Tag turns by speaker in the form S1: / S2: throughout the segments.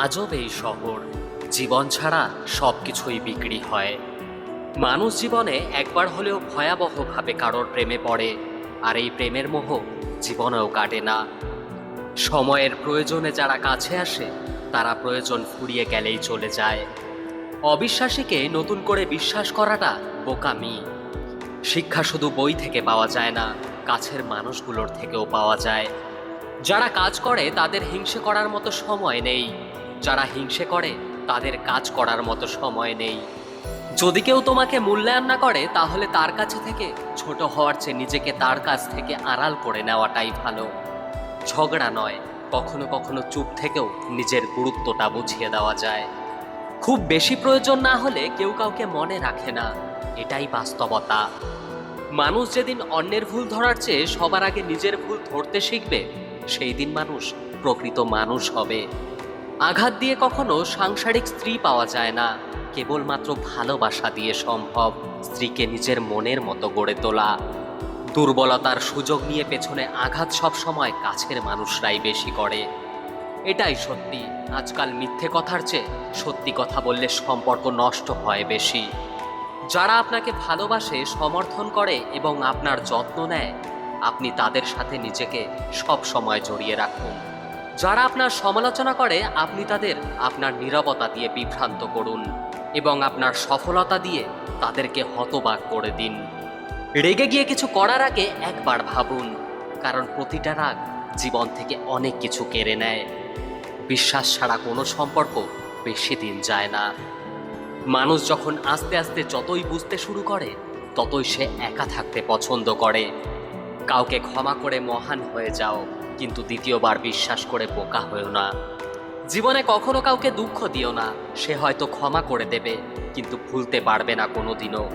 S1: আজব এই শহর, জীবন ছাড়া সবকিছুই বিক্রি হয়। মানুষ জীবনে একবার হলেও ভয়াবহভাবে কারোর প্রেমে পড়ে, আর এই প্রেমের মোহ জীবনেও কাটে না। সময়ের প্রয়োজনে যারা কাছে আসে, তারা প্রয়োজন ফুরিয়ে গেলেই চলে যায়। অবিশ্বাসীকে নতুন করে বিশ্বাস করাটা বোকামি। শিক্ষা শুধু বই থেকে পাওয়া যায় না, কাছের মানুষগুলোর থেকেও পাওয়া যায়। যারা কাজ করে তাদের হিংসে করার মতো সময় নেই, যারা হিংসে করে তাদের কাজ করার মতো সময় নেই। যদি কেউ তোমাকে মূল্যায়ন না করে, তাহলে তার কাছে থেকে ছোট হওয়ার চেয়ে নিজেকে তার কাছ থেকে আড়াল করে নেওয়াটাই ভালো। ঝগড়া নয়, কখনো কখনো চুপ থেকেও নিজের গুরুত্বটা বুঝিয়ে দেওয়া যায়। খুব বেশি প্রয়োজন না হলে কেউ কাউকে মনে রাখে না, এটাই বাস্তবতা। মানুষ যেদিন অন্যের ভুল ধরার চেয়ে সবার আগে নিজের ভুল ধরতে শিখবে, সেই দিন মানুষ প্রকৃত মানুষ হবে। আঘাত দিয়ে কখনো সাংসারিক স্ত্রী পাওয়া যায় না, কেবলমাত্র ভালোবাসা দিয়ে সম্ভব স্ত্রীকে নিজের মনের মতো গড়ে তোলা। দুর্বলতার সুযোগ নিয়ে পেছনে আঘাত সবসময় কাছের মানুষরাই বেশি করে। এটাই সত্যি, আজকাল মিথ্যে কথার চেয়ে সত্যি কথা বললে সম্পর্ক নষ্ট হয় বেশি। যারা আপনাকে ভালোবাসে, সমর্থন করে এবং আপনার যত্ন নেয়, আপনি তাদের সাথে নিজেকে সব সময় জড়িয়ে রাখুন। যারা আপনার সমালোচনা করে, আপনি তাদের আপনার নীরবতা দিয়ে বিভ্রান্ত করুন এবং আপনার সফলতা দিয়ে তাদেরকে হতবাক করে দিন। রেগে গিয়ে কিছু করার আগে একবার ভাবুন, কারণ প্রতিটা রাগ জীবন থেকে অনেক কিছু কেড়ে নেয়। বিশ্বাস ছাড়া কোনো সম্পর্ক বেশি দিন যায় না। মানুষ যখন আস্তে আস্তে যতই বুঝতে শুরু করে, ততই সে একা থাকতে পছন্দ করে। কাউকে ক্ষমা করে মহান হয়ে যাও, কিন্তু দ্বিতীয়বার বিশ্বাস করে বোকা হয়েও না। জীবনে কখনো কাউকে দুঃখ দিও না, সে হয়তো ক্ষমা করে দেবে, কিন্তু ভুলতে পারবে না কোনোদিনও।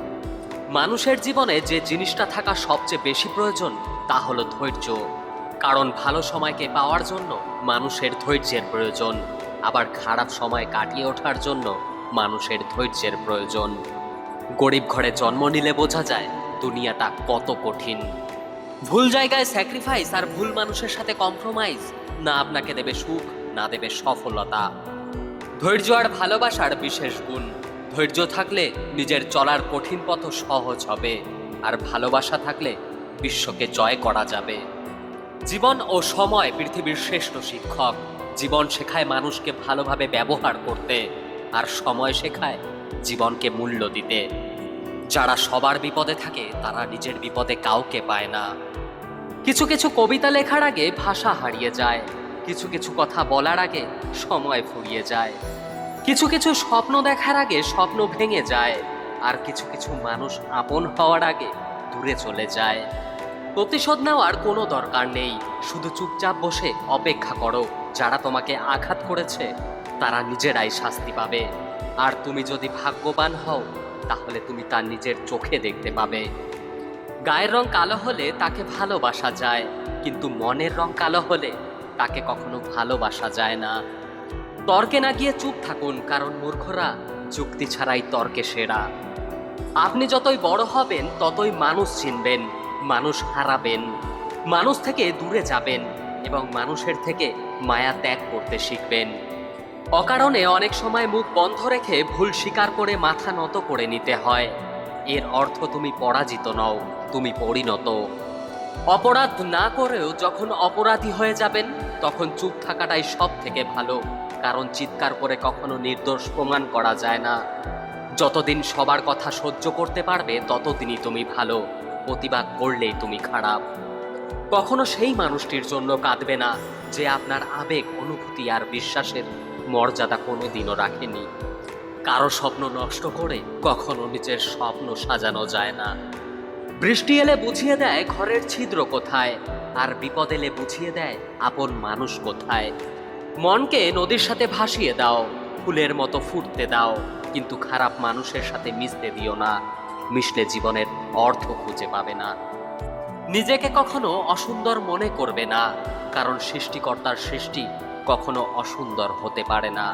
S1: মানুষের জীবনে যে জিনিসটা থাকা সবচেয়ে বেশি প্রয়োজন, তা হলো ধৈর্য। কারণ ভালো সময়কে পাওয়ার জন্য মানুষের ধৈর্যের প্রয়োজন, আবার খারাপ সময় কাটিয়ে ওঠার জন্য মানুষের ধৈর্যের প্রয়োজন। গরিব ঘরে জন্ম নিলে বোঝা যায় দুনিয়াটা কত কঠিন। ভুল জায়গায় স্যাক্রিফাইস আর ভুল মানুষের সাথে কম্প্রোমাইজ না আপনাকে দেবে সুখ, না দেবে সফলতা। ধৈর্য আর ভালোবাসার বিশেষ গুণ। ধৈর্য থাকলে নিজের চলার কঠিন পথ সহজ হবে, আর ভালোবাসা থাকলে বিশ্বকে জয় করা যাবে। জীবন ও সময় পৃথিবীর শ্রেষ্ঠ শিক্ষক। জীবন শেখায় মানুষকে ভালোভাবে ব্যবহার করতে, আর সময় শেখায় জীবনকে মূল্য দিতে। যারা সবার বিপদে থাকে, তারা নিজের বিপদে কাউকে পায় না। কিছু কিছু কবিতা লেখার আগে ভাষা হারিয়ে যায়, কিছু কিছু কথা বলার আগে সময় ফুরিয়ে যায়, কিছু কিছু স্বপ্ন দেখার আগে স্বপ্ন ভেঙে যায়, আর কিছু কিছু মানুষ আপন হওয়ার আগে দূরে চলে যায়। প্রতিশোধ নেওয়ার কোনো দরকার নেই, শুধু চুপচাপ বসে অপেক্ষা করো। যারা তোমাকে আঘাত করেছে, তারা নিজেরাই শাস্তি পাবে। আর তুমি যদি ভাগ্যবান হও, তাহলে তুমি তার নিজের চোখে দেখতে পাবে। গায়ের রং কালো হলে তাকে ভালোবাসা যায়, কিন্তু মনের রং কালো হলে তাকে কখনো ভালোবাসা যায় না। তর্কে না গিয়ে চুপ থাকুন, কারণ মূর্খরা যুক্তি ছাড়াই তর্কে সেরা। আপনি যতই বড় হবেন, ততই মানুষ চিনবেন, মানুষ হারাবেন, মানুষ থেকে দূরে যাবেন এবং মানুষের থেকে মায়া ত্যাগ করতে শিখবেন। অকারণে অনেক সময় মুখ বন্ধ রেখে ভুল স্বীকার করে মাথা নত করে নিতে হয়। এর অর্থ তুমি পরাজিত নও, তুমি পরিণত। অপরাধ না করেও যখন অপরাধী হয়ে যাবেন, তখন চুপ থাকাটাই সব থেকে ভালো, কারণ চিৎকার করে কখনো নির্দোষ প্রমাণ করা যায় না। যতদিন সবার কথা সহ্য করতে পারবে, ততদিনই তুমি ভালো। প্রতিবাদ করলেই তুমি খারাপ। কখনো সেই মানুষটির জন্য কাঁদবে না, যে আপনার আবেগ, অনুভূতি আর বিশ্বাসের মর্যাদা কোনোদিনও রাখেনি। কারো স্বপ্ন নষ্ট করে কখনো নিজের স্বপ্ন সাজানো যায় না। বৃষ্টি এলে বুঝিয়ে দেয় ঘরের ছিদ্র কোথায়, আর বিপদ এলে বুঝিয়ে দেয় আপন মানুষ কোথায়। মনকে নদীর সাথে ভাসিয়ে দাও, ফুলের মতো ফুটতে দাও, কিন্তু খারাপ মানুষের সাথে মিশতে দিও না, মিশলে জীবনের অর্থ খুঁজে পাবে না। নিজেকে কখনো অসুন্দর মনে করবে না, কারণ সৃষ্টিকর্তার সৃষ্টি কখনো অসুন্দর হতে পারে না।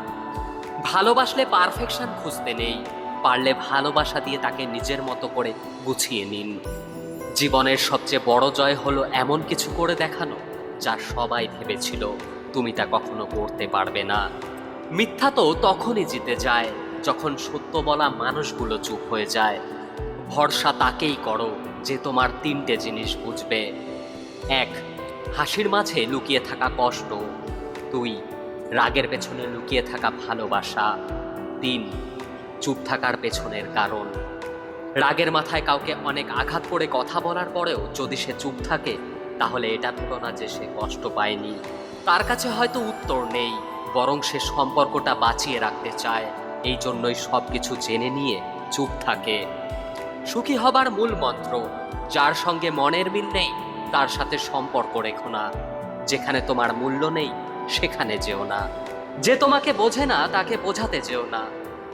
S1: ভালোবাসলে পারফেকশন খুঁজতে নেই, পারলে ভালোবাসা দিয়ে তাকে নিজের মতো করে গুছিয়ে নিন। জীবনের সবচেয়ে বড় জয় হলো এমন কিছু করে দেখানো, যা সবাই ভেবেছিল তুমি তা কখনো করতে পারবে না। মিথ্যা তো তখনই জিতে যায় যখন সত্য বলা মানুষগুলো চুপ হয়ে যায়। ভরসা তাকেই করো যে তোমার তিনটে জিনিস বুঝবে। 1. হাসির মাঝে লুকিয়ে থাকা কষ্ট। 2. রাগের পেছনে লুকিয়ে থাকা ভালোবাসা। 3. চুপ থাকার পেছনের কারণ। রাগের মাথায় কাউকে অনেক আঘাত করে কথা বলার পরেও যদি সে চুপ থাকে, তাহলে এটা ভেবো না যে সে কষ্ট পায়নি। তার কাছে হয়তো উত্তর নেই, বরং সে সম্পর্কটা বাঁচিয়ে রাখতে চায়। এই জন্যই সব কিছু জেনে নিয়ে চুপ থাকে। সুখী হবার মূল মন্ত্র: যার সঙ্গে মনের মিল নেই তার সাথে সম্পর্ক রেখো না। যেখানে তোমার মূল্য নেই সেখানে যেও না। যে তোমাকে বোঝে না তাকে বোঝাতে যেও না।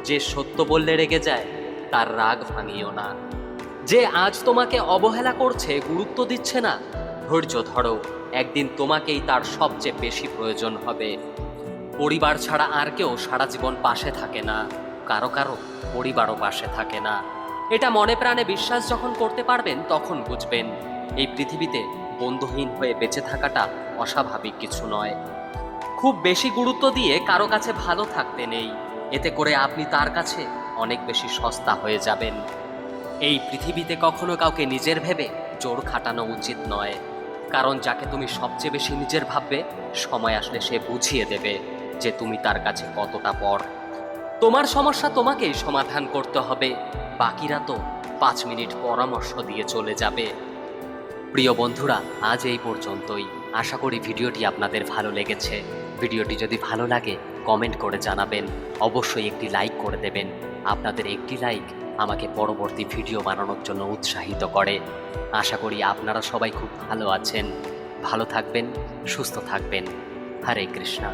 S1: যে সত্য বললে রেগে যায় তার রাগ ভাঙিও না। যে আজ তোমাকে অবহেলা করছে, গুরুত্ব দিচ্ছে না, ধৈর্য ধরো, একদিন তোমাকেই তার সবচেয়ে বেশি প্রয়োজন হবে। পরিবার ছাড়া আর কেউ সারা জীবন পাশে থাকে না, কারো কারো পরিবারও পাশে থাকে না। এটা মনে প্রাণে বিশ্বাস যখন করতে পারবেন তখন বুঝবেন এই পৃথিবীতে বন্ধুহীন হয়ে বেঁচে থাকাটা অস্বাভাবিক কিছু নয়। খুব বেশি গুরুত্ব দিয়ে কারো কাছে ভালো থাকতে নেই, এতে করে আপনি তার কাছে অনেক বেশি সস্তা হয়ে যাবেন। এই পৃথিবীতে কখনো কাউকে নিজের ভেবে জোর খাটানো উচিত নয়, কারণ যাকে তুমি সবচেয়ে বেশি নিজের ভাববে, সময় আসলে সে বুঝিয়ে দেবে যে তুমি তার কাছে কতটা পর। তোমার সমস্যা তোমাকেই সমাধান করতে হবে, বাকিরা তো 5 মিনিট পরামর্শ দিয়ে চলে যাবে। প্রিয় বন্ধুরা, আজ এই পর্যন্তই। আশা করি ভিডিওটি আপনাদের ভালো লেগেছে। ভিডিওটি যদি ভালো লাগে কমেন্ট করে জানাবেন, অবশ্যই একটি লাইক করে দেবেন। আপনাদের একটি লাইক আমাকে পরবর্তী ভিডিও বানানোর জন্য উৎসাহিত করে। আশা করি আপনারা সবাই খুব ভালো আছেন। ভালো থাকবেন, সুস্থ থাকবেন। হরে কৃষ্ণা।